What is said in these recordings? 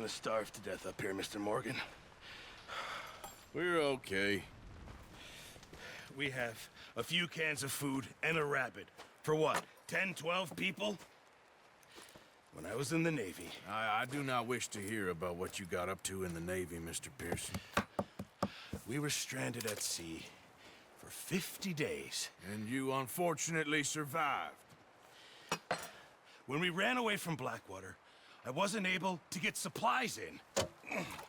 gonna starve to death up here, Mr. Morgan. We're okay. We have a few cans of food and a rabbit. For what, 10, 12 people? When I was in the Navy... I do not wish to hear about what you got up to in the Navy, Mr. Pearson. We were stranded at sea for 50 days. And you unfortunately survived. When we ran away from Blackwater, I wasn't able to get supplies in.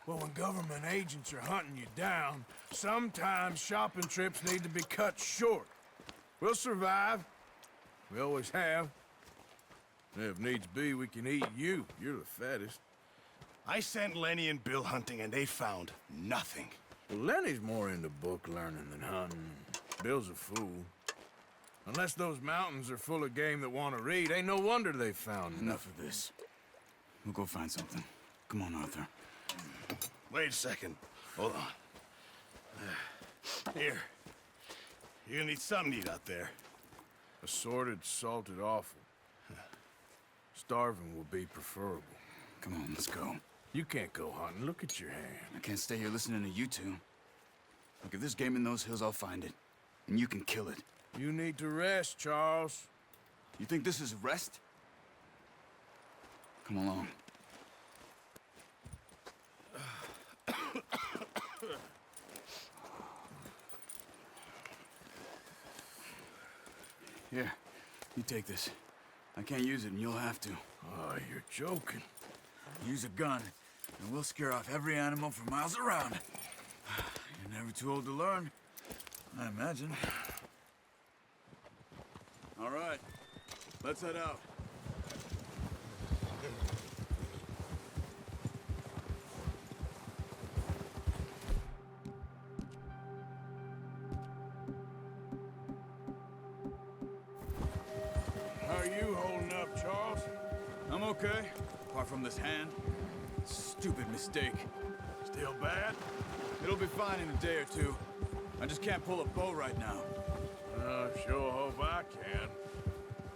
Well, when government agents are hunting you down, sometimes shopping trips need to be cut short. We'll survive. We always have. If needs be, we can eat you. You're the fattest. I sent Lenny and Bill hunting, and they found nothing. Well, Lenny's more into book learning than hunting. Bill's a fool. Unless those mountains are full of game that want to read, ain't no wonder they found Enough of this. We'll go find something. Come on, Arthur. Wait a second. Hold on. Here. You're gonna need something to eat out there. Assorted, salted offal. Starving will be preferable. Come on, let's go. You can't go hunting. Look at your hand. I can't stay here listening to you two. Look, if there's game in those hills, I'll find it. And you can kill it. You need to rest, Charles. You think this is rest? Come along. Here, you take this. I can't use it, and you'll have to. Oh, you're joking. Use a gun, and we'll scare off every animal for miles around. You're never too old to learn, I imagine. All right, let's head out. How are you holding up, Charles? I'm okay, apart from this hand. Stupid mistake. Still bad? It'll be fine in a day or two. I just can't pull a bow right now. Sure hope I can.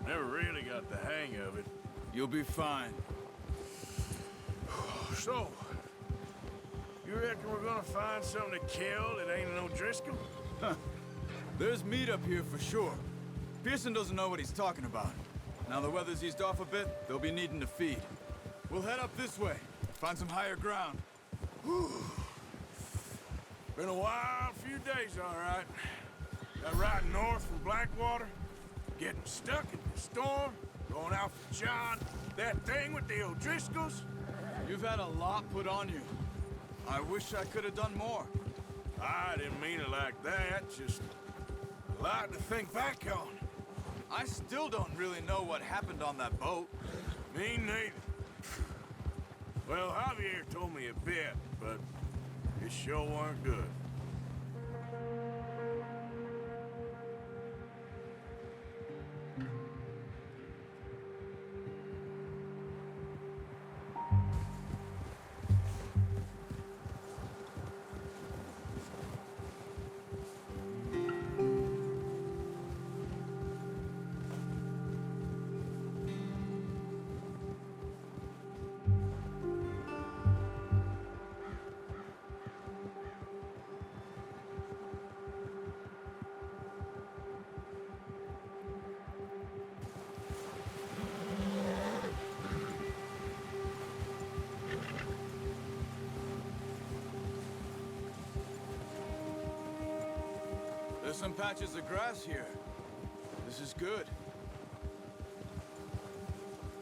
Never really got the hang of it. You'll be fine. So, you reckon we're gonna find something to kill that ain't no Driscoll? There's meat up here for sure. Pearson doesn't know what he's talking about. Now the weather's eased off a bit, they'll be needing to feed. We'll head up this way, find some higher ground. Been a wild few days, all right. Got riding north from Blackwater, getting stuck in the storm, going out for John, that thing with the O'Driscolls. You've had a lot put on you. I wish I could have done more. I didn't mean it like that, just a lot to think back on. I still don't really know what happened on that boat. Me neither. Well, Javier told me a bit, but it sure weren't good. There's some patches of grass here. This is good.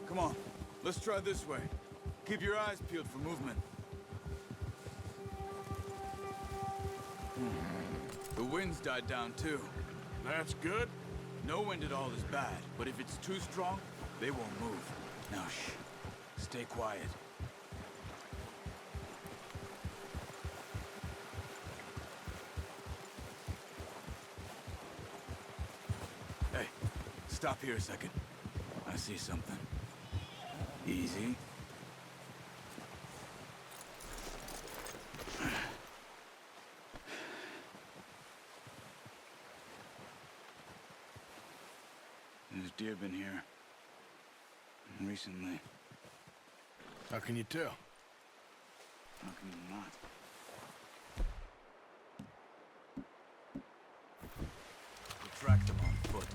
Come on, let's try this way. Keep your eyes peeled for movement. The wind's died down too. That's good. No wind at all is bad, but if it's too strong, they won't move. Now shh, stay quiet. Hey, stop here a second. I see something. Easy. There's deer been here. Recently. How can you tell? How can you not? We'll track them on foot.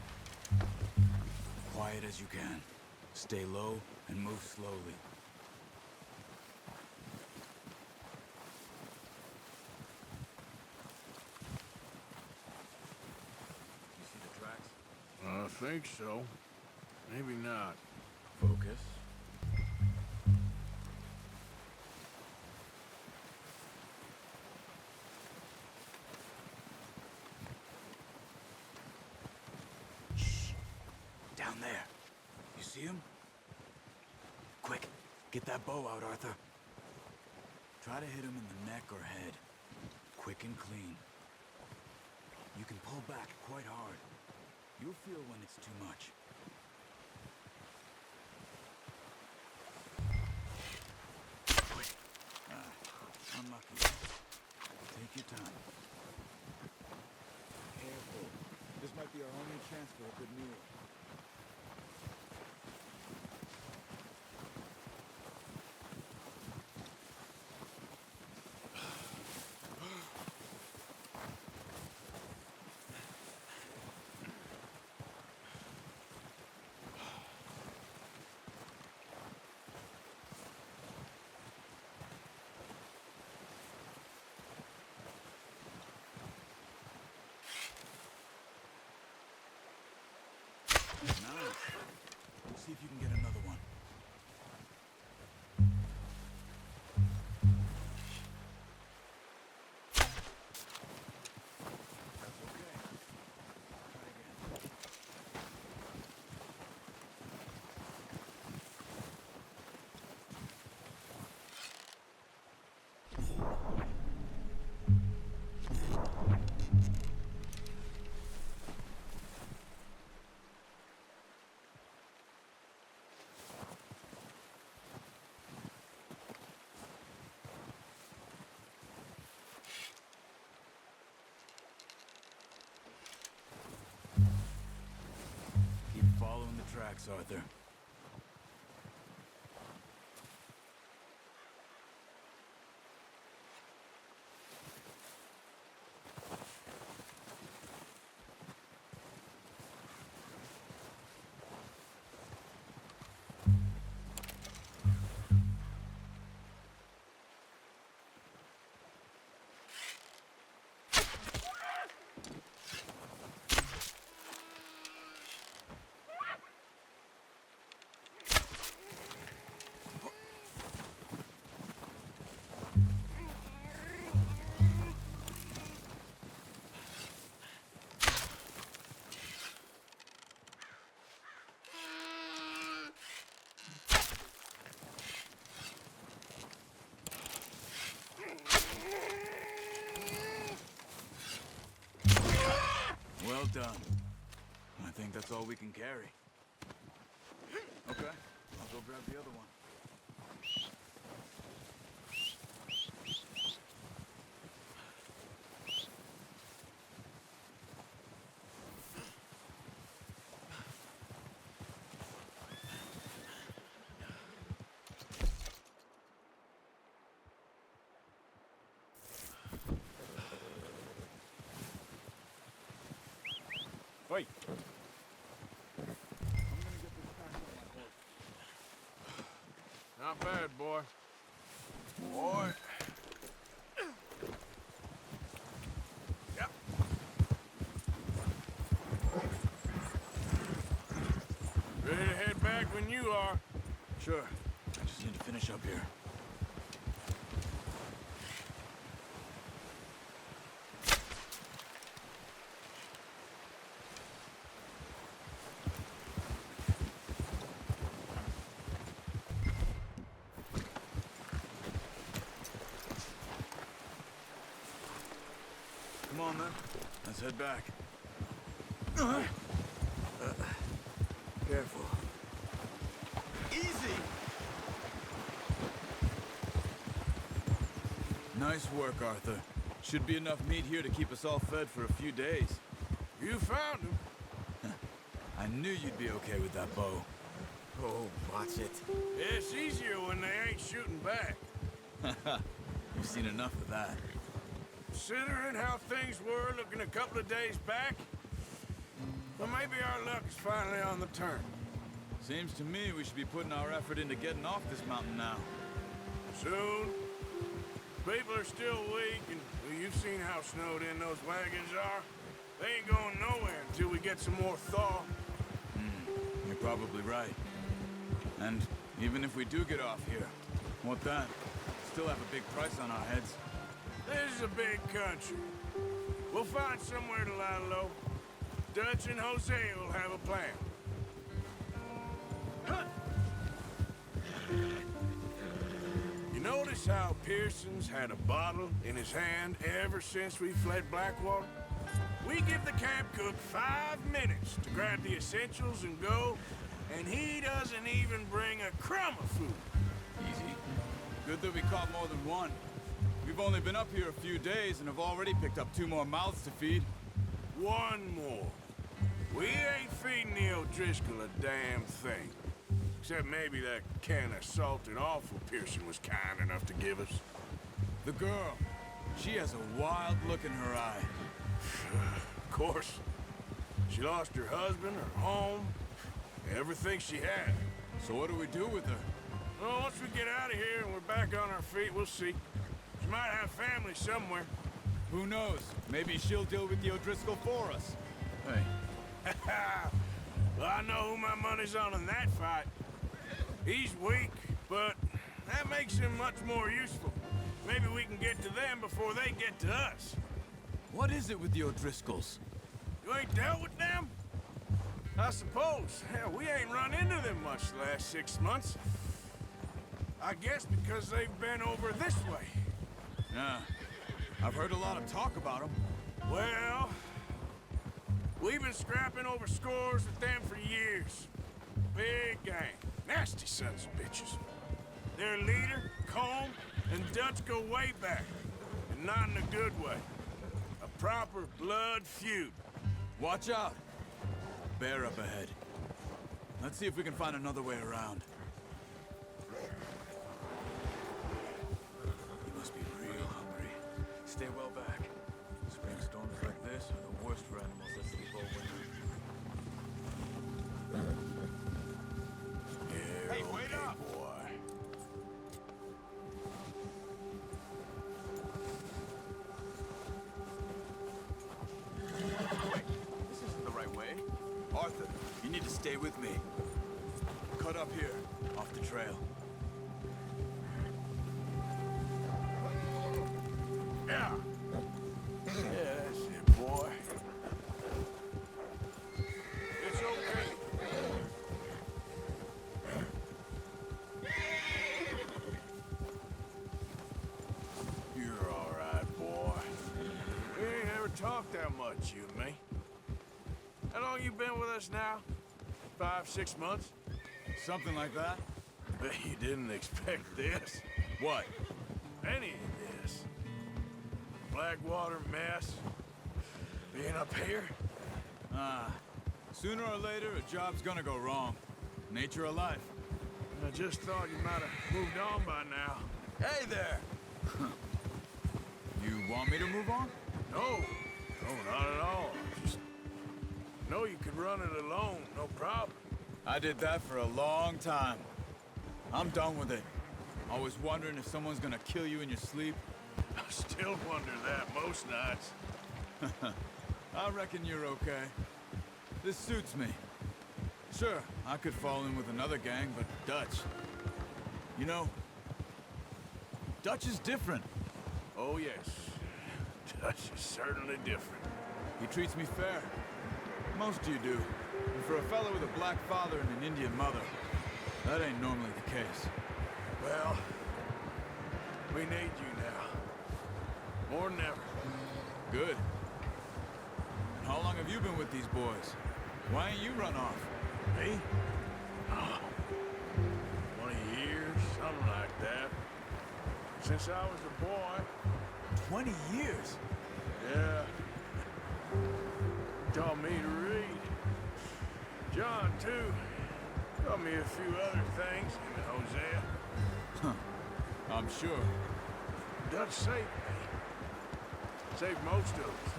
Quiet as you can. Stay low and move slowly. You see the tracks? I think so. Maybe not. Focus. Shh. Down there. You see him? Quick, get that bow out, Arthur. Try to hit him in the neck or head. Quick and clean. You can pull back quite hard. You'll feel when it's too much. Quick. Unlucky. Take your time. Careful. This might be our only chance for a good meal. Nice. See if you can get another one. That's okay. Try again. Keep following the tracks, Arthur. Well done. I think that's all we can carry. Okay, I'll go grab the other one. Wait. I'm gonna get this pack on my horse. Not bad, boy. Boy. Yep. Ready to head back when you are. Sure. I just need to finish up here. Come on, then. Let's head back. Careful. Easy! Nice work, Arthur. Should be enough meat here to keep us all fed for a few days. You found him. I knew you'd be okay with that bow. Oh, watch it. It's easier when they ain't shooting back. You've seen enough of that. Considering how things were looking a couple of days back, well, maybe our luck is finally on the turn. Seems to me we should be putting our effort into getting off this mountain now. Soon. People are still weak, and well, you've seen how snowed in those wagons are. They ain't going nowhere until we get some more thaw. You're probably right. And even if we do get off here, what then? Still have a big price on our heads. This is a big country. We'll find somewhere to lie low. Dutch and Jose will have a plan. You notice how Pearson's had a bottle in his hand ever since we fled Blackwater? We give the camp cook 5 minutes to grab the essentials and go, and he doesn't even bring a crumb of food. Easy. Good that we caught more than one. We've only been up here a few days and have already picked up 2 more mouths to feed. One more. We ain't feeding the O'Driscoll a damn thing. Except maybe that can of salted offal Pearson was kind enough to give us. The girl. She has a wild look in her eye. Of course. She lost her husband, her home, everything she had. So what do we do with her? Well, once we get out of here and we're back on our feet, we'll see. She might have family somewhere. Who knows? Maybe she'll deal with the O'Driscoll for us. Hey. Well, I know who my money's on in that fight. He's weak, but that makes him much more useful. Maybe we can get to them before they get to us. What is it with the O'Driscolls? You ain't dealt with them? I suppose. Hell, we ain't run into them much the last 6 months. I guess because they've been over this way. Yeah. I've heard a lot of talk about them. Well, we've been scrapping over scores with them for years. Big gang. Nasty sons of bitches. Their leader, Colm, and Dutch go way back. And not in a good way. A proper blood feud. Watch out. Bear up ahead. Let's see if we can find another way around. You must be real hungry. Stay well back. Spring storms like this are the worst for animals that sleep all winter. Yeah, Hey, wait okay, up. boy. Wait, this isn't the right way. Arthur, you need to stay with me. Cut up here, off the trail. Yeah. Yeah, that's it, boy. It's okay. You're all right, boy. We ain't ever talked that much, you and me. How long you been with us now? 5, 6 months? Something like that? Bet you didn't expect this. What? Any of this. Blackwater mess. Being up here. Sooner or later, a job's gonna go wrong. Nature of life. I just thought you might have moved on by now. Hey there! You want me to move on? No. No, not at all. Just know you could run it alone, no problem. I did that for a long time. I'm done with it. Always wondering if someone's gonna kill you in your sleep. I still wonder that most nights. I reckon you're okay. This suits me. Sure, I could fall in with another gang, but Dutch... You know, Dutch is different. Oh, yes. Dutch is certainly different. He treats me fair. Most of you do. And for a fellow with a black father and an Indian mother, that ain't normally the case. Well, we need you now. More than ever. Good. And how long have you been with these boys? Why ain't you run off? Me? Oh, 20 years, something like that. Since I was a boy. 20 years? Yeah. Taught me to read. John, too. Taught me a few other things in Hosea. I'm sure. Dutch saved me. Saved most of us.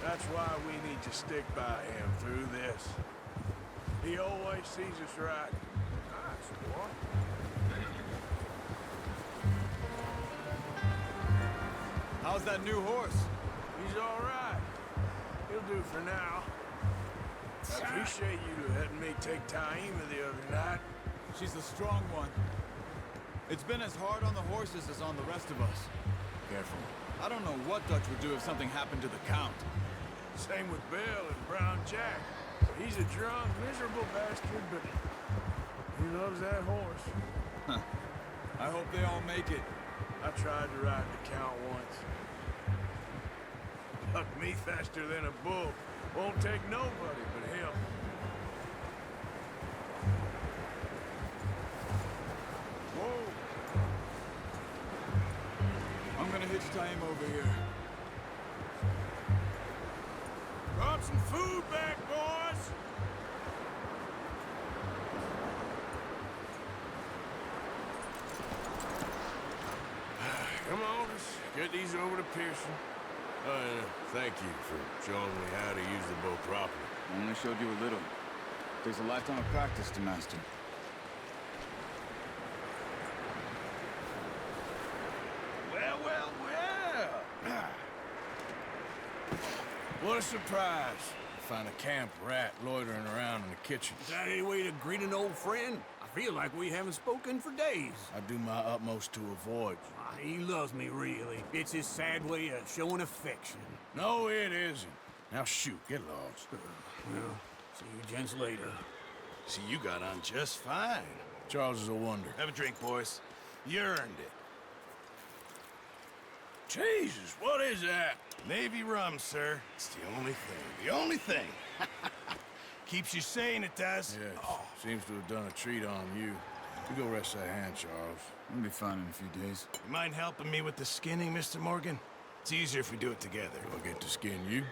That's why we need to stick by him through this. He always sees us right. Nice, boy. How's that new horse? He's all right. He'll do for now. I appreciate you letting me take Taima the other night. She's the strong one. It's been as hard on the horses as on the rest of us. Careful. I don't know what Dutch would do if something happened to the Count. Same with Bill and Brown Jack. He's a drunk, miserable bastard, but he loves that horse. Huh. I hope they all make it. I tried to ride the Count once. Bucked me faster than a bull. Won't take nobody but him. Whoa! I'm gonna hitch Taima over here. Brought some food back, boys! Come on, let's get these over to Pearson. Thank you for showing me how to use the bow properly. I only showed you a little. Takes a lifetime of practice to master. Well, well, well! What a surprise. Find a camp rat loitering around in the kitchen. Is that any way to greet an old friend? I feel like we haven't spoken for days. I do my utmost to avoid you. He loves me, really. It's his sad way of showing affection. No, it isn't. Now shoot, get lost. Well, see you gents later. See, you got on just fine. Charles is a wonder. Have a drink, boys. You earned it. Jesus, what is that? Navy rum, sir. It's the only thing. The only thing. Keeps you sane, it does. Yes, seems to have done a treat on you. You go rest that hand, Charles. We'll be fine in a few days. You mind helping me with the skinning, Mr. Morgan? It's easier if we do it together. Do I get to skin you?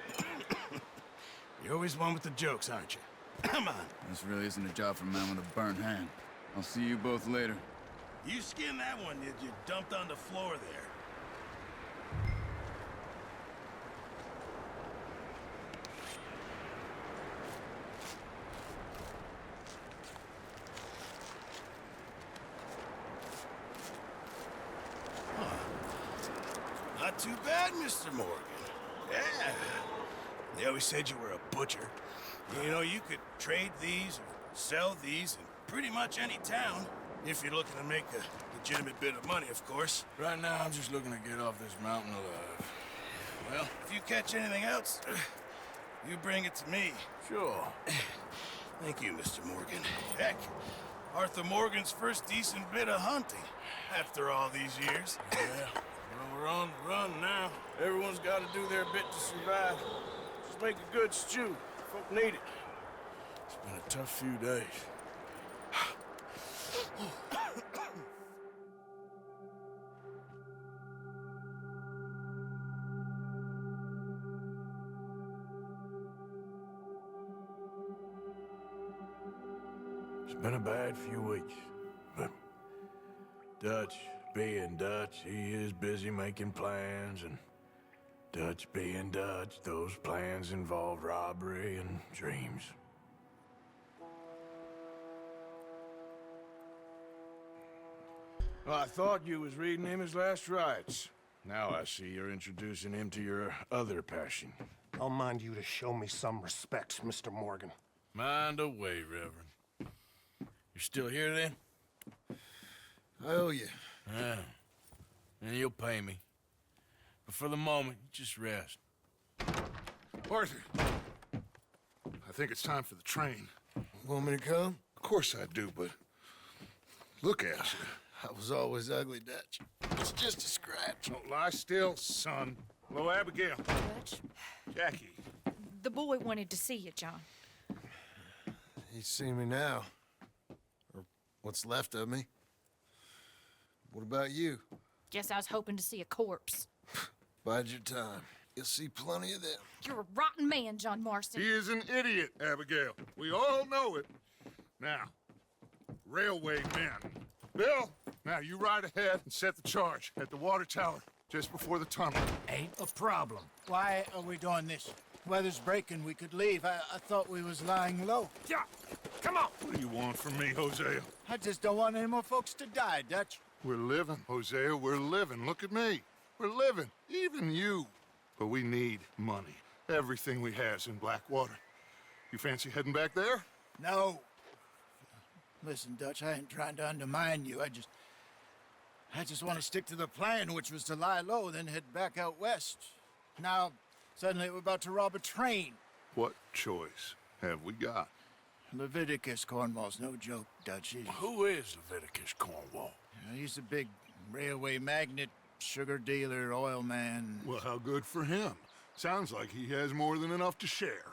You're always one with the jokes, aren't you? Come on. This really isn't a job for a man with a burnt hand. I'll see you both later. You skinned that one that you dumped on the floor there. Not too bad, Mr. Morgan. Yeah. They always said you were a butcher. You know, you could trade these or sell these in pretty much any town, if you're looking to make a legitimate bit of money, of course. Right now, I'm just looking to get off this mountain alive. Well, if you catch anything else, you bring it to me. Sure. Thank you, Mr. Morgan. Heck, Arthur Morgan's first decent bit of hunting after all these years. Yeah. Well, we're on the run now. Everyone's got to do their bit to survive. Just make a good stew. Folk need it. It's been a tough few days. It's been a bad few weeks, but Dutch being Dutch, he is busy making plans, and Dutch being Dutch, those plans involve robbery and dreams. Well, I thought you was reading him his last rites. Now I see you're introducing him to your other passion. I'll mind you to show me some respect, Mr. Morgan. Mind away, Reverend. You still here, then? I owe you. Yeah. And you'll pay me. But for the moment, just rest. Arthur, I think it's time for the train. Want me to come? Of course I do, but look at you. I was always ugly, Dutch. It's just a scratch. Don't lie still, son. Hello, Abigail. Dutch, Jackie. the boy wanted to see you, John. He's seen me now. Or what's left of me. What about you? Guess I was hoping to see a corpse. Bide your time. You'll see plenty of them. You're a rotten man, John Marston. He is an idiot, Abigail. We all know it. Now, railway men. Bill, Now, you ride ahead and set the charge at the water tower just before the tunnel. Ain't a problem. Why are we doing this? Weather's breaking. We could leave. I thought we was lying low. Yeah, come on. What do you want from me, Hosea? I just don't want any more folks to die, Dutch. We're living, Hosea. We're living. Look at me. We're living. Even you. But we need money. Everything we has in Blackwater. You fancy heading back there? No. Listen, Dutch, I ain't trying to undermine you. I just want to stick to the plan, which was to lie low, then head back out west. Now, suddenly we're about to rob a train. What choice have we got? Leviticus Cornwall's no joke, Dutch. Who is Leviticus Cornwall? He's a big railway magnate, sugar dealer, oil man. Well, how good for him. Sounds like he has more than enough to share.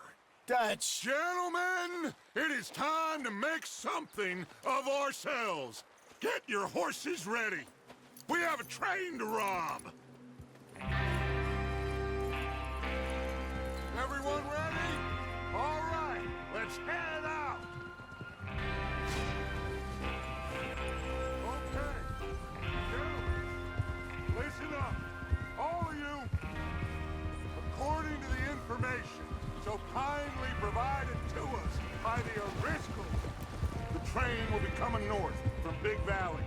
Dutch! Gentlemen, it is time to make something of ourselves. Get your horses ready. We have a train to rob. Everyone ready? All right, let's head out. Okay. Gentlemen, listen up. All of you. According to the information so kindly provided to us by the O'Driscolls, the train will be coming north from Big Valley.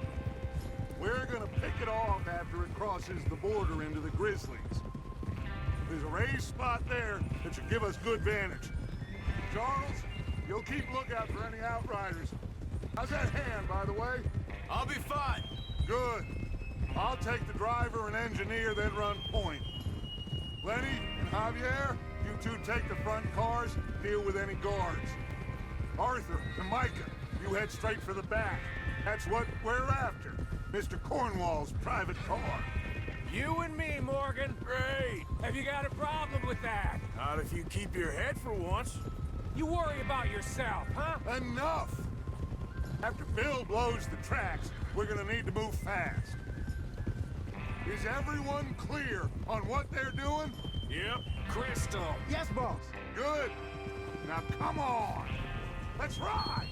We're gonna pick it off after it crosses the border into the Grizzlies. There's a raised spot there that should give us good vantage. Charles, you'll keep lookout for any outriders. How's that hand, by the way? I'll be fine. Good. I'll take the driver and engineer, then run point. Lenny and Javier, you two take the front cars, deal with any guards. Arthur and Micah, you head straight for the back. That's what we're after. Mr. Cornwall's private car. You and me, Morgan. Great. Have you got a problem with that? Not if you keep your head for once. You worry about yourself, huh? Enough! After Bill blows the tracks, we're gonna need to move fast. Is everyone clear on what they're doing? Yep. Crystal. Yes, boss. Good. Now come on. Let's ride.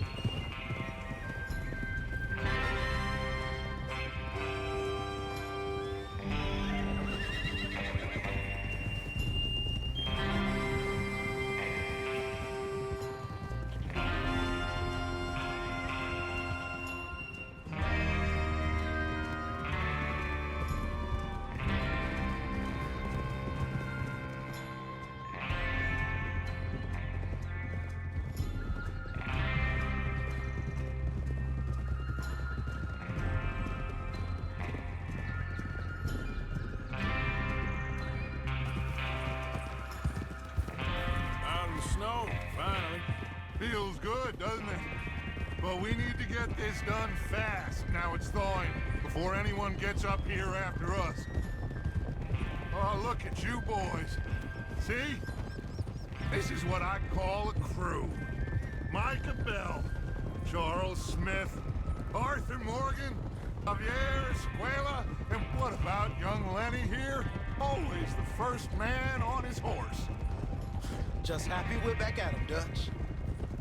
Snow, finally. Feels good, doesn't it? But we need to get this done fast. Now it's thawing, before anyone gets up here after us. Oh, look at you boys. See? This is what I call a crew. Micah Bell, Charles Smith, Arthur Morgan, Javier Escuela, and what about young Lenny here? Always the first man on his horse. Just happy we're back at him, Dutch.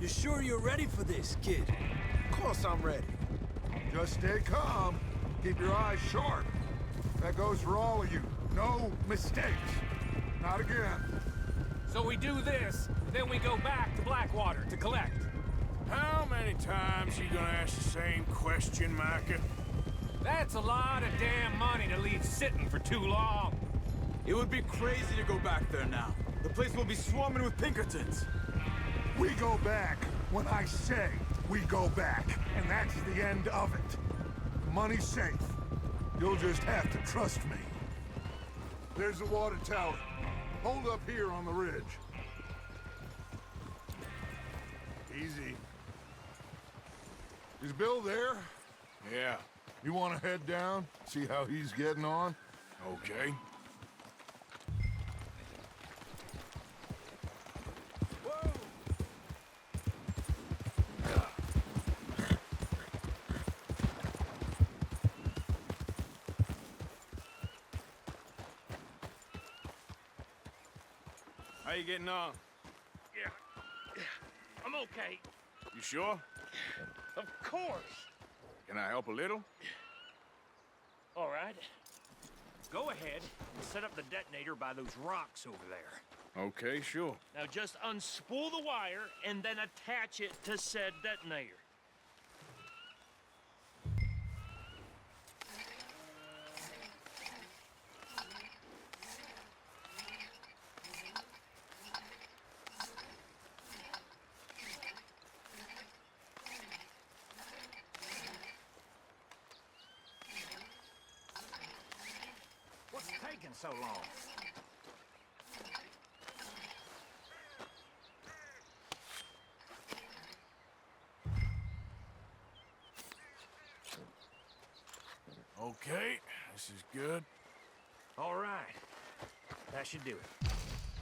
You sure you're ready for this, kid? Of course I'm ready. Just stay calm. Keep your eyes sharp. That goes for all of you. No mistakes. Not again. So we do this, then we go back to Blackwater to collect. How many times you gonna ask the same question, Micah? That's a lot of damn money to leave sitting for too long. It would be crazy to go back there now. The place will be swarming with Pinkertons. We go back when I say we go back, and that's the end of it. The money's safe. You'll just have to trust me. There's the water tower. Hold up here on the ridge. Easy. Is Bill there? Yeah. You want to head down, see how he's getting on? Okay. How you getting on? Yeah. I'm okay. You sure? Of course. Can I help a little? All right. Go ahead and set up the detonator by those rocks over there. Okay, sure. Now just unspool the wire and then attach it to said detonator. What's taking so long? Okay, this is good. All right. That should do it.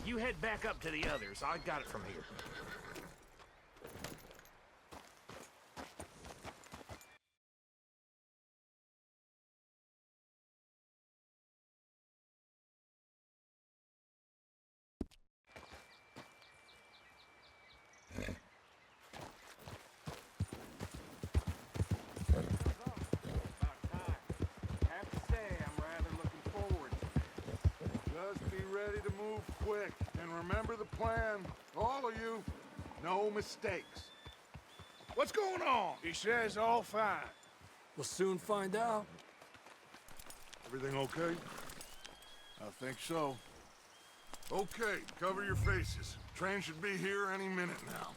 You head back up to the others. I got it from here. Have to say, I'm rather looking forward to it. Just be ready to move quick, and remember the plan. All of you, no mistakes. What's going on? He says all fine. We'll soon find out. Everything okay? I think so. Okay, cover your faces. Train should be here any minute now.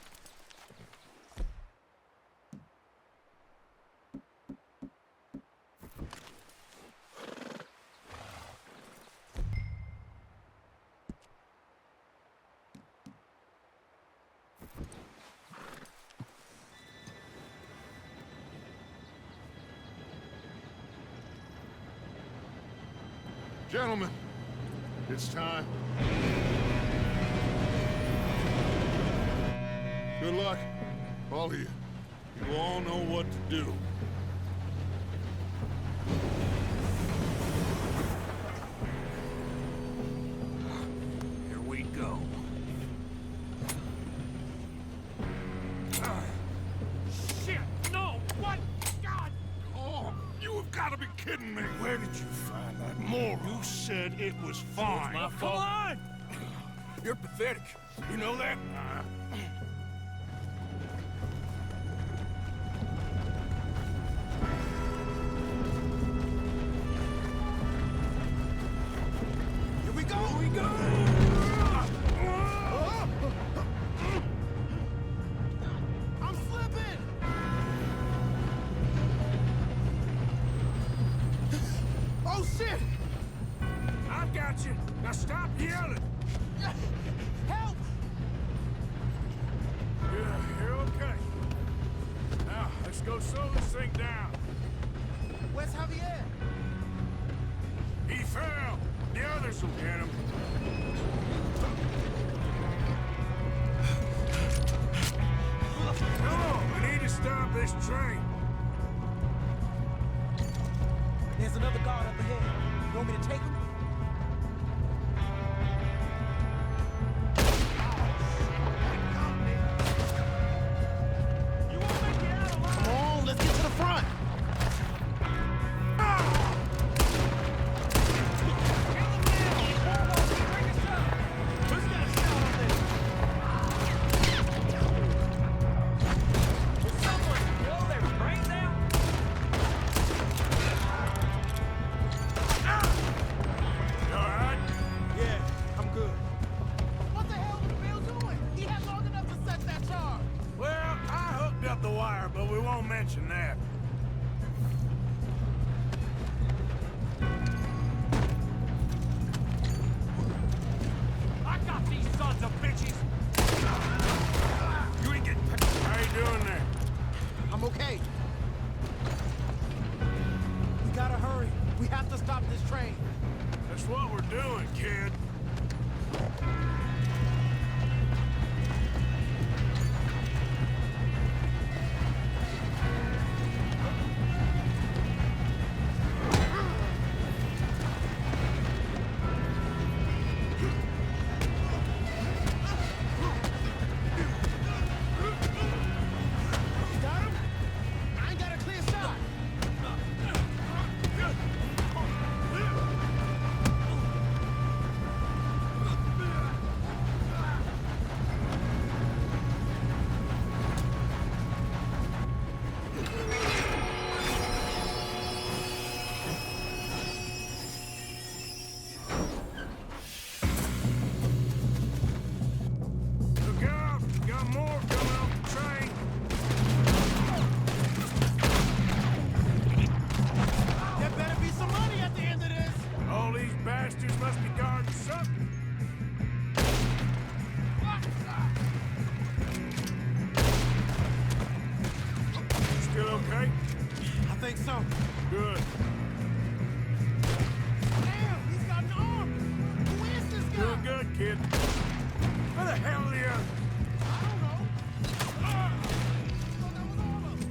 Gentlemen, it's time. Good luck, all of you. You all know what to do. Here we go. Shit! No! What? God! Oh, you have got to be kidding me. Where did you find that moron? You said it was fine. My fault. Come on! You're pathetic. You know that? Here we go! Here we go! I'm slipping! Oh, shit! I've got you. Now stop yelling. Help! You're okay. Now, let's go slow this thing down. Where's Javier? He fell. The others will get him. Come on, we need to stop this train. There's another guard up ahead. You want me to take him? Come on, let's get to the front. You all right? Yeah, I'm good. What the hell was Bill doing? He had long enough to set that charge. Well, I hooked up the wire, but we won't mention that. I got these sons of bitches! You ain't getting... How you doing there? I'm okay. We gotta hurry. We have to stop this train. That's what we're doing, kid. something. Good. Damn, he's got an arm. Who is this guy? Doing good, kid. Where the hell are the others? I don't know. Ah! Thought that was all of them.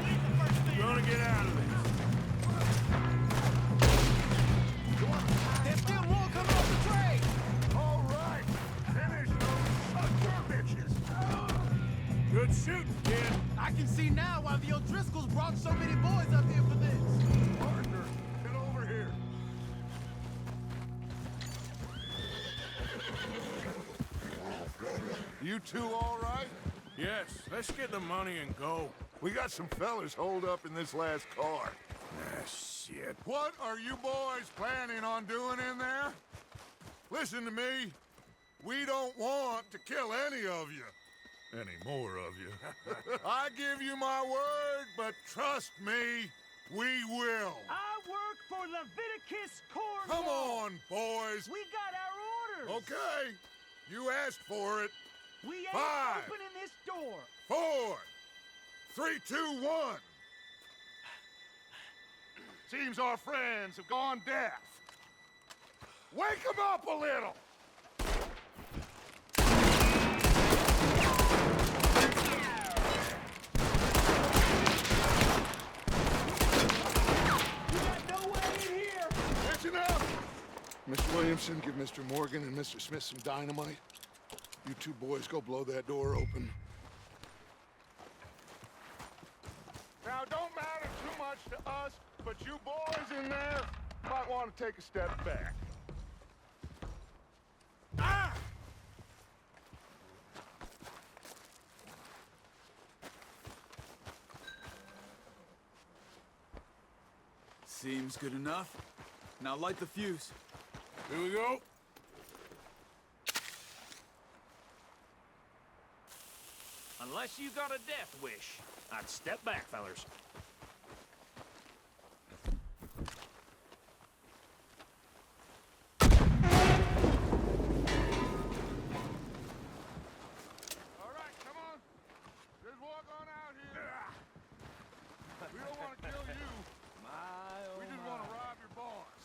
Leave the first thing. Gonna get out of this. There's still more coming off the train. All right, finish those sons of bitches. Good shooting, kid. I can see now why the O'Driscolls brought so many boys up here for this. Arthur, get over here. You two all right? Yes, let's get the money and go. We got some fellas holed up in this last car. Ah, shit. What are you boys planning on doing in there? Listen to me. We don't want to kill any of you. Any more of you. I give you my word, but trust me, we will. I work for Leviticus Corps. Come on, boys. We got our orders. Okay, you asked for it. We ain't 5, opening this door. 4, 3, 2, 1. Seems our friends have gone deaf. Wake them up a little. We got no way in here. That's enough! Mr. Williamson, give Mr. Morgan and Mr. Smith some dynamite. You two boys go blow that door open. Now, it don't matter too much to us, but you boys in there might want to take a step back. Ah! Seems good enough. Now light the fuse. Here we go. Unless you got a death wish, I'd step back, fellers. All right, come on. Just walk on out here. We don't want to kill you. We just want to rob your boss.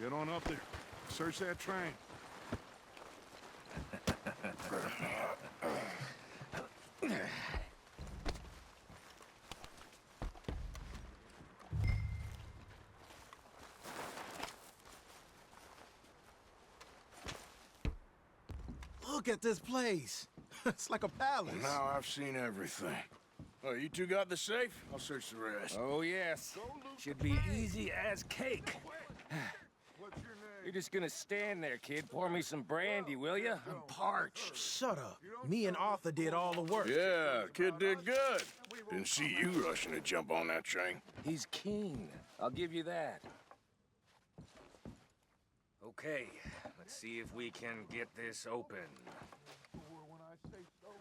Get on up there. Search that train. Look at this place. It's like a palace. Now I've seen everything. Oh, you two got the safe? I'll search the rest. Oh, yes. Should be easy as cake. What's your name? You're just gonna stand there, kid. Pour me some brandy, will you? I'm parched. Shut up. Me and Arthur did all the work. Yeah, kid did good. Didn't see you rushing to jump on that train. He's keen. I'll give you that. Okay, let's see if we can get this open. Come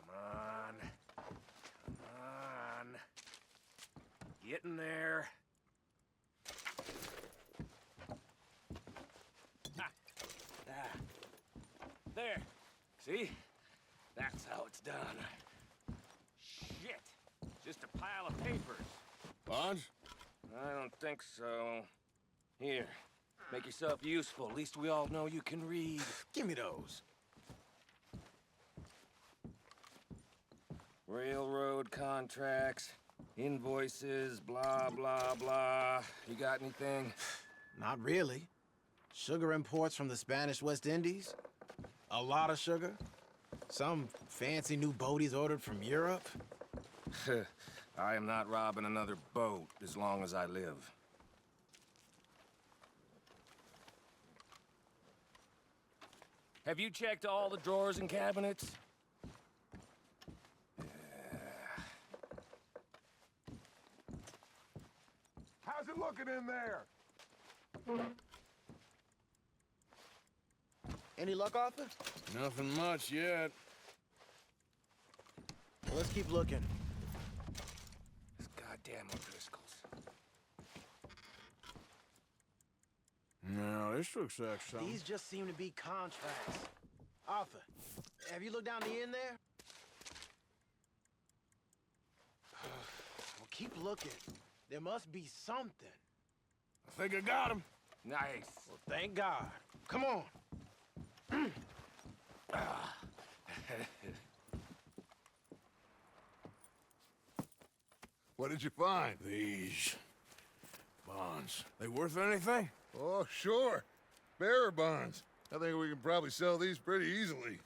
on. Come on. Get in there. There. See? That's how it's done. Shit. Just a pile of papers. Bonds? I don't think so. Here. Make yourself useful. At least we all know you can read. Give me those. Railroad contracts, invoices, blah, blah, blah. You got anything? Not really. Sugar imports from the Spanish West Indies. A lot of sugar. Some fancy new boat he's ordered from Europe. I am not robbing another boat as long as I live. Have you checked all the drawers and cabinets? How's it looking in there? Any luck, Arthur? Nothing much yet. Well, let's keep looking. This goddamn O'Driscolls. No, this looks like something. These just seem to be contracts. Arthur, have you looked down the end there? Keep looking. There must be something. I think I got him. Nice. Well, thank God. Come on. What did you find? These bonds. They worth anything? Oh, sure. Bearer bonds. I think we can probably sell these pretty easily.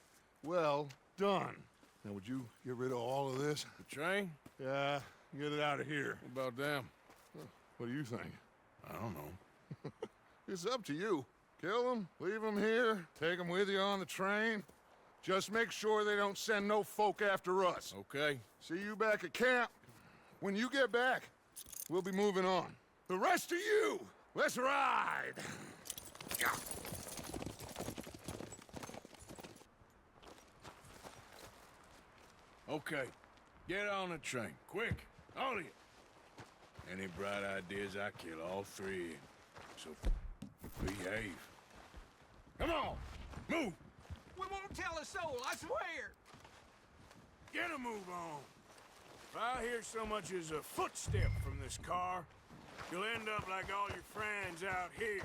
Well done. Now, would you get rid of all of this? The train? Yeah, get it out of here. What about them? What do you think? I don't know. It's up to you. Kill them, leave them here, take them with you on the train. Just make sure they don't send no folk after us. Okay. See you back at camp. When you get back, we'll be moving on. The rest of you, let's ride! Okay. Get on the train. Quick. All of you. Any bright ideas, I kill all three. So, behave. Come on! Move! We won't tell a soul, I swear. Get a move on. If I hear so much as a footstep from this car, you'll end up like all your friends out here.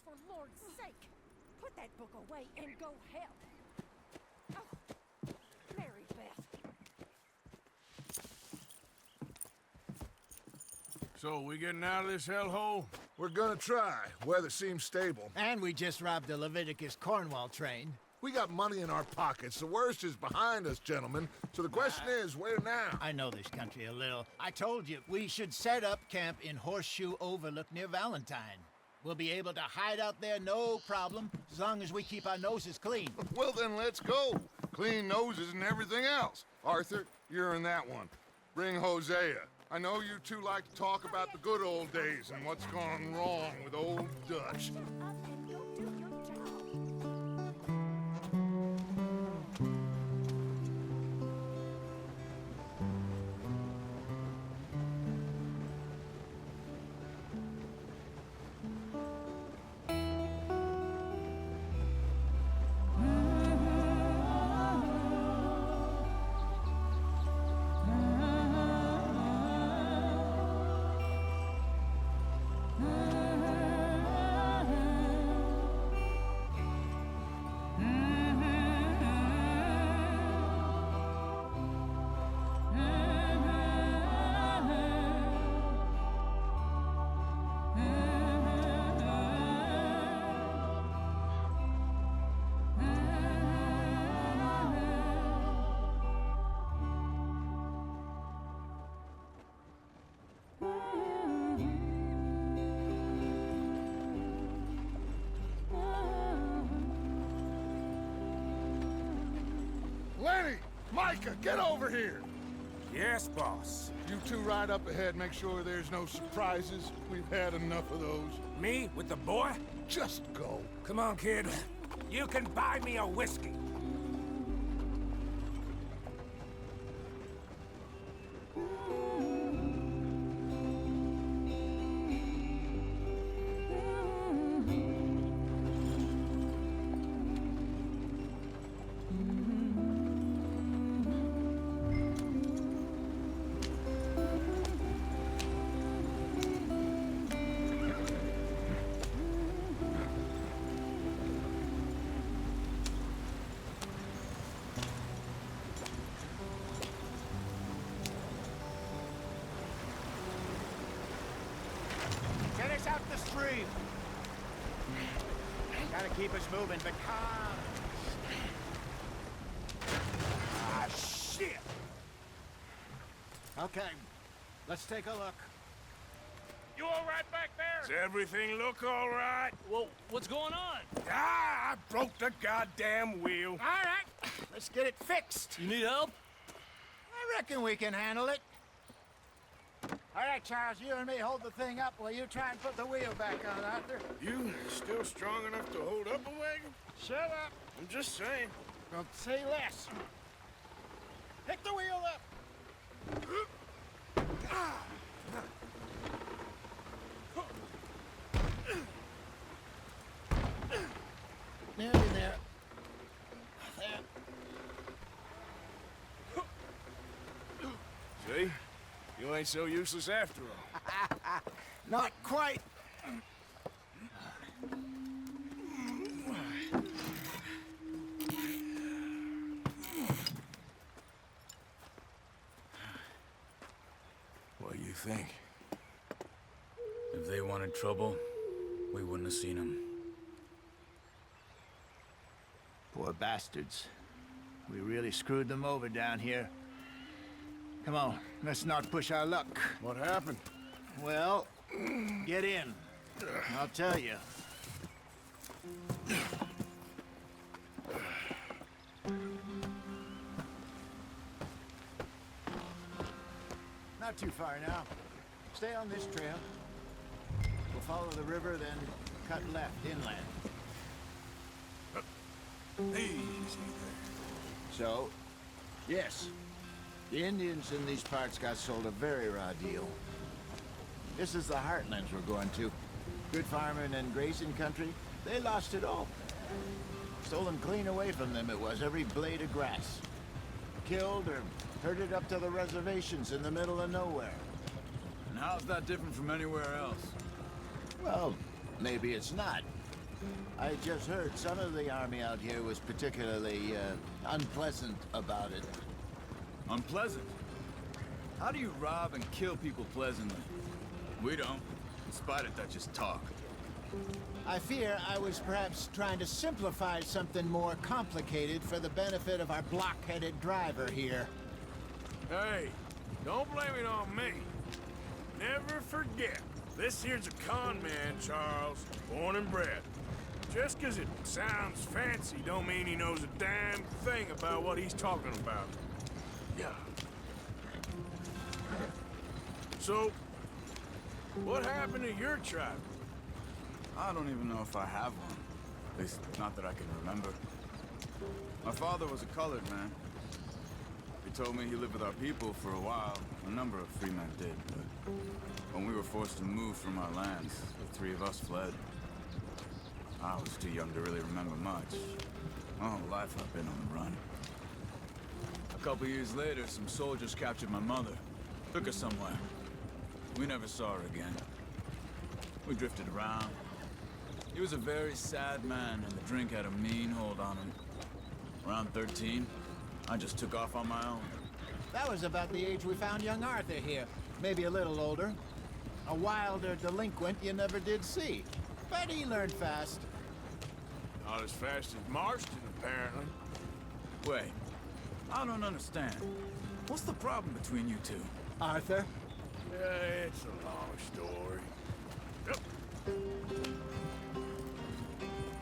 For Lord's sake, put that book away and go help. Oh, Mary Beth. So, we getting out of this hellhole? We're gonna try. Weather seems stable. And we just robbed the Leviticus Cornwall train. We got money in our pockets. The worst is behind us, gentlemen. So the question is, where now? I know this country a little. I told you, we should set up camp in Horseshoe Overlook near Valentine. We'll be able to hide out there no problem, as long as we keep our noses clean. Well, then let's go. Clean noses and everything else. Arthur, you're in that one. Bring Hosea. I know you two like to talk about the good old days and what's gone wrong with old Dutch. Lenny! Micah, get over here! Yes, boss. You two ride up ahead, make sure there's no surprises. We've had enough of those. Me with the boy? Just go. Come on, kid. You can buy me a whiskey. Get us out the stream. Gotta keep us moving, but calm. Ah, shit! Okay, let's take a look. You all right back there? Does everything look all right? Well, what's going on? Ah, I broke the goddamn wheel. All right, let's get it fixed. You need help? I reckon we can handle it. All right, Charles, you and me hold the thing up while you try and put the wheel back on, Arthur. You still strong enough to hold up a wagon? Shut up. I'm just saying. Don't say less. Pick the wheel up. Nearly there. See? You ain't so useless after all. Not quite. What do you think? If they wanted trouble, we wouldn't have seen them. Poor bastards. We really screwed them over down here. Come on, let's not push our luck. What happened? Well, get in. I'll tell you. Not too far now. Stay on this trail. We'll follow the river, then cut left inland. Easy there. So, yes, the Indians in these parts got sold a very raw deal. This is the heartlands we're going to. Good farming and grazing country, they lost it all. Stolen clean away from them it was, every blade of grass. Killed or herded up to the reservations in the middle of nowhere. And how's that different from anywhere else? Well, maybe it's not. I just heard some of the army out here was particularly unpleasant about it. Unpleasant? How do you rob and kill people pleasantly? We don't, in spite of Dutch's talk. I fear I was perhaps trying to simplify something more complicated for the benefit of our block-headed driver here. Hey, don't blame it on me. Never forget, this here's a con man, Charles, born and bred. Just 'cause it sounds fancy don't mean he knows a damn thing about what he's talking about. Yeah. So, what happened to your tribe? I don't even know if I have one. At least, not that I can remember. My father was a colored man. He told me he lived with our people for a while. A number of free men did, but when we were forced to move from our lands, the three of us fled. I was too young to really remember much. My whole life I've been on the run. A couple years later, some soldiers captured my mother. Took her somewhere. We never saw her again. We drifted around. He was a very sad man, and the drink had a mean hold on him. Around 13, I just took off on my own. That was about the age we found young Arthur here. Maybe a little older. A wilder delinquent you never did see. But he learned fast. Not as fast as Marston, apparently. Wait, I don't understand. What's the problem between you two? Arthur? Yeah, it's a long story. Yep.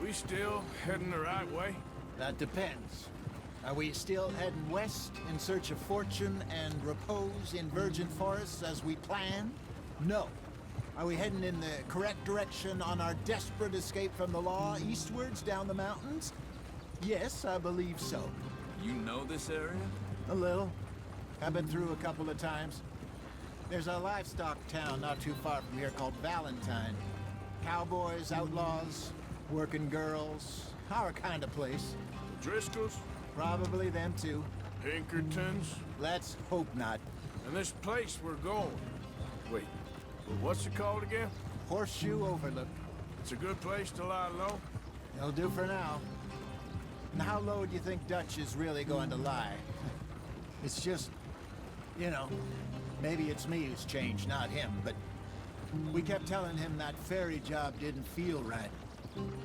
We still heading the right way? That depends. Are we still heading west in search of fortune and repose in virgin forests as we planned? No. Are we heading in the correct direction on our desperate escape from the law eastwards down the mountains? Yes, I believe so. You know this area? A little. I've been through a couple of times. There's a livestock town not too far from here called Valentine. Cowboys, outlaws, working girls, our kind of place. Driscolls? Probably them too. Pinkertons? Let's hope not. And this place we're going. Wait, what's it called again? Horseshoe Overlook. It's a good place to lie low? It'll do for now. And how low do you think Dutch is really going to lie? It's just, you know, maybe it's me who's changed, not him, but we kept telling him that ferry job didn't feel right.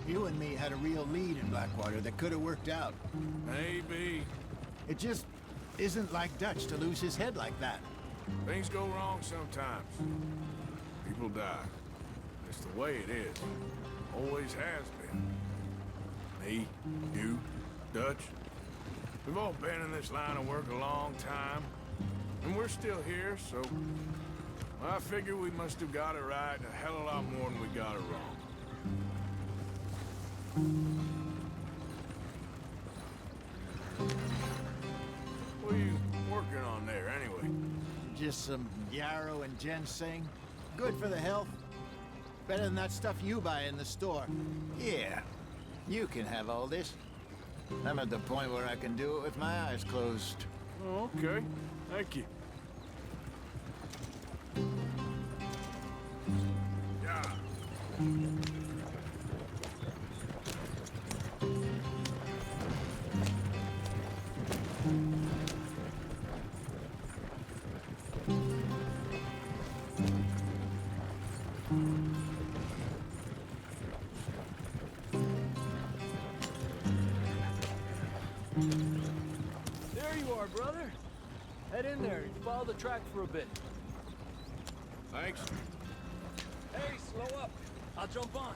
You and me had a real lead in Blackwater that could have worked out. Maybe. It just isn't like Dutch to lose his head like that. Things go wrong sometimes. People die. It's the way it is. Always has been. Me, you, Dutch. We've all been in this line of work a long time. And we're still here, so... I figure we must have got it right a hell of a lot more than we got it wrong. What are you working on there, anyway? Just some yarrow and ginseng. Good for the health. Better than that stuff you buy in the store. Yeah, you can have all this. I'm at the point where I can do it with my eyes closed. Oh, okay. Thank you. Yeah. There you are, brother. Head in there and follow the track for a bit. Thanks. Hey, slow up. I'll jump on.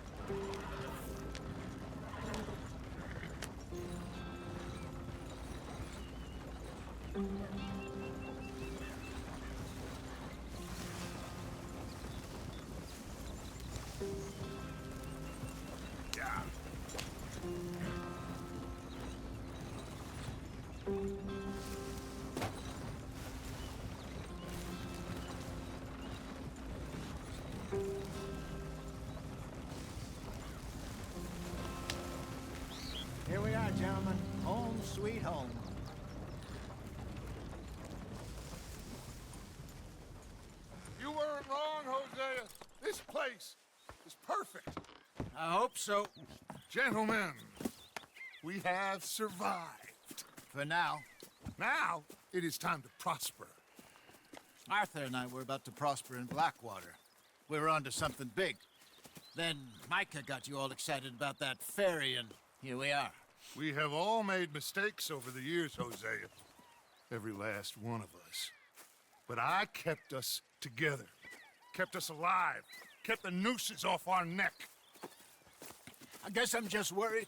Yeah. Here we are, gentlemen. Home sweet home. You weren't wrong, Hosea. This place is perfect. I hope so. Gentlemen, we have survived. For now. Now, it is time to prosper. Arthur and I were about to prosper in Blackwater. We were onto something big. Then Micah got you all excited about that ferry, and here we are. We have all made mistakes over the years, Hosea. Every last one of us. But I kept us together. Kept us alive. Kept the nooses off our neck. I guess I'm just worried.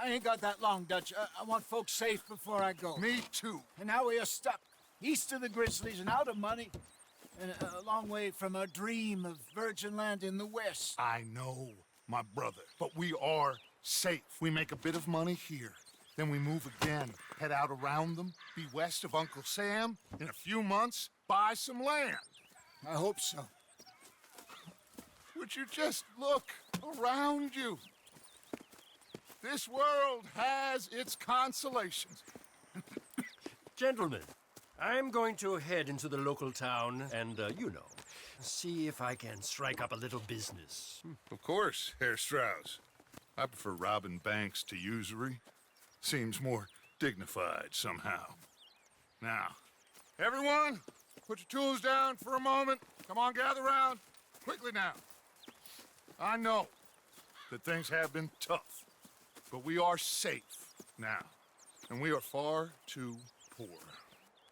I ain't got that long, Dutch. I want folks safe before I go. Me too. And now we are stuck. East of the Grizzlies and out of money. And a long way from our dream of virgin land in the west. I know, my brother. But we are safe. We make a bit of money here. Then we move again. Head out around them. Be west of Uncle Sam. In a few months, buy some land. I hope so. Would you just look around you? This world has its consolations. Gentlemen, I'm going to head into the local town and, see if I can strike up a little business. Of course, Herr Strauss. I prefer robbing banks to usury. Seems more dignified somehow. Now, everyone, put your tools down for a moment. Come on, gather round. Quickly now. I know that things have been tough, but we are safe now, and we are far too poor.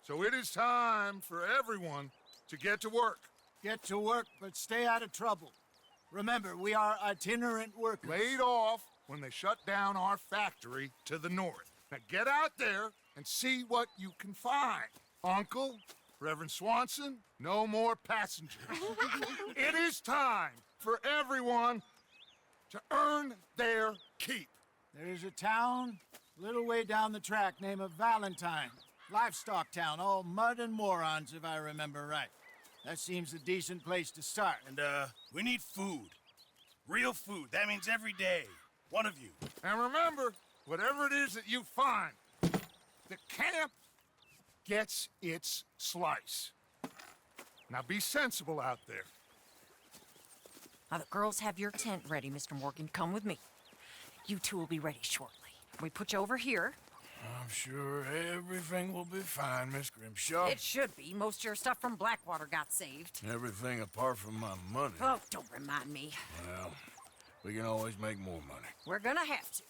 So it is time for everyone to get to work. Get to work, but stay out of trouble. Remember, we are itinerant workers. Laid off when they shut down our factory to the north. Now get out there and see what you can find. Uncle, Reverend Swanson, no more passengers. It is time for everyone to earn their keep. There is a town a little way down the track named Valentine. Livestock town, all mud and morons, if I remember right. That seems a decent place to start. And, we need food. Real food. That means every day. One of you. And remember, whatever it is that you find, the camp gets its slice. Now be sensible out there. Now, the girls have your tent ready, Mr. Morgan. Come with me. You two will be ready shortly. We put you over here. I'm sure everything will be fine, Miss Grimshaw. It should be. Most of your stuff from Blackwater got saved. Everything apart from my money. Oh, don't remind me. Well, we can always make more money. We're gonna have to.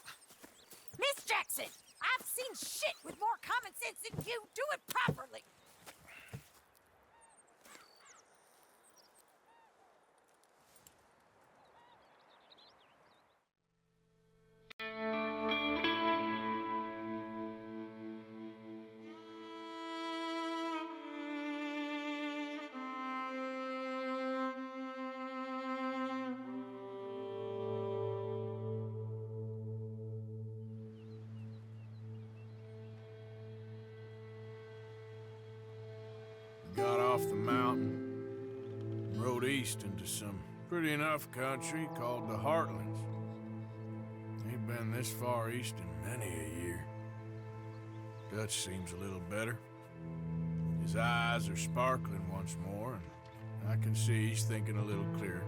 Miss Jackson, I've seen seen shit with more common sense than you. Do it properly. off the mountain, rode east into some pretty enough country called the Heartlands. Ain't been this far east in many a year. Dutch seems a little better. His eyes are sparkling once more, and I can see he's thinking a little clearer.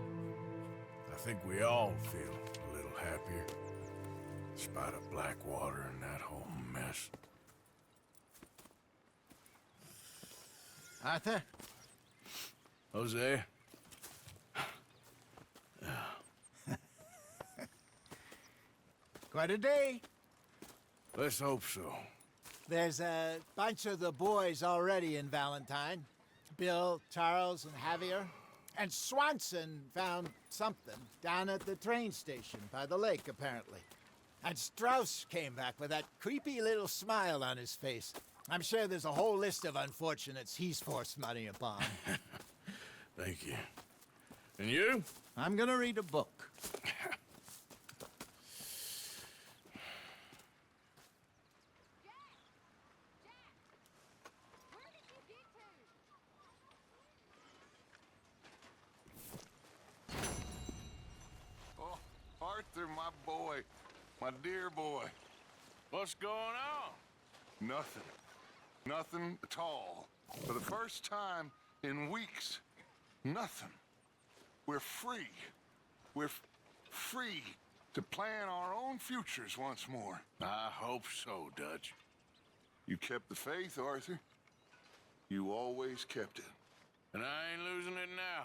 I think we all feel a little happier, despite of Blackwater and that whole mess. Arthur? Jose? Quite a day. Let's hope so. There's a bunch of the boys already in Valentine. Bill, Charles, and Javier. And Swanson found something down at the train station by the lake, apparently. And Strauss came back with that creepy little smile on his face. I'm sure there's a whole list of unfortunates he's forced money upon. Thank you. And you? I'm gonna read a book. Oh, Arthur, my boy. My dear boy. What's going on? Nothing. Nothing at all. For the first time in weeks, nothing. We're free. We're free to plan our own futures once more. I hope so, Dutch. You kept the faith, Arthur. You always kept it. And I ain't losing it now.